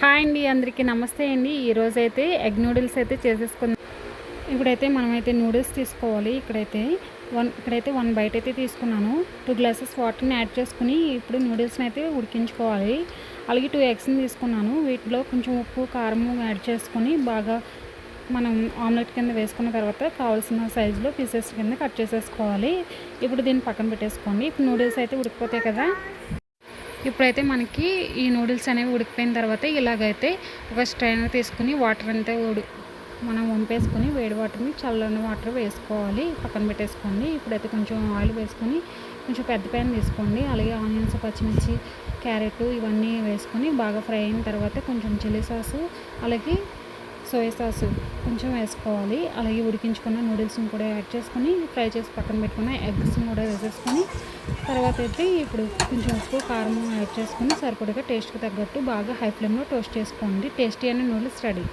Hi అండి, అందరికీ నమస్తే అండి. ఈరోజైతే ఎగ్ నూడిల్స్ అయితే చేసేసుకుందాం. ఇప్పుడైతే మనమైతే నూడిల్స్ తీసుకోవాలి. ఇక్కడైతే 1 బైట్ అయితే తీసుకున్నాను. 2 గ్లాసెస్ వాటర్ని యాడ్ చేసుకుని ఇప్పుడు నూడిల్స్ని అయితే ఉడికించుకోవాలి. అలాగే 2 ఎగ్స్ని తీసుకున్నాను. వీటిలో కొంచెం ఉప్పు కారం యాడ్ చేసుకొని బాగా మనం ఆమ్లెట్ కింద వేసుకున్న తర్వాత కావాల్సిన సైజులో పీసెస్ కింద కట్ చేసేసుకోవాలి. ఇప్పుడు దీన్ని పక్కన పెట్టేసుకోండి. ఇప్పుడు నూడిల్స్ అయితే ఉడికిపోతాయి కదా. ఇప్పుడైతే మనకి ఈ నూడిల్స్ అనేవి ఉడికిపోయిన తర్వాత ఇలాగైతే ఒక స్ట్రైనర్ తీసుకుని వాటర్ అంతా మనం వంపేసుకొని వేడి వాటర్ని చల్లని వాటర్ వేసుకోవాలి, పక్కన పెట్టేసుకోండి. ఇప్పుడైతే కొంచెం ఆయిల్ వేసుకొని కొంచెం పెద్ద ప్యాన్ తీసుకోండి. అలాగే ఆనియన్స్, పచ్చిమిర్చి, క్యారెట్ ఇవన్నీ వేసుకొని బాగా ఫ్రై అయిన తర్వాత కొంచెం చిల్లీ సాసు అలాగే సోయా సాసు కొంచెం వేసుకోవాలి. అలాగే ఉడికించుకున్న నూడిల్స్ని కూడా యాడ్ చేసుకొని ఫ్రై చేసి పక్కన పెట్టుకున్న ఎగ్స్ని కూడా వేసేసుకొని తర్వాత అయితే ఇప్పుడు కొంచెం ఉప్పు కారం యాడ్ చేసుకొని సరిపడగా టేస్ట్కి తగ్గట్టు బాగా హై ఫ్లేమ్లో టోస్ట్ చేసుకోండి. టేస్టీ అయిన నూడిల్స్ రెడీ.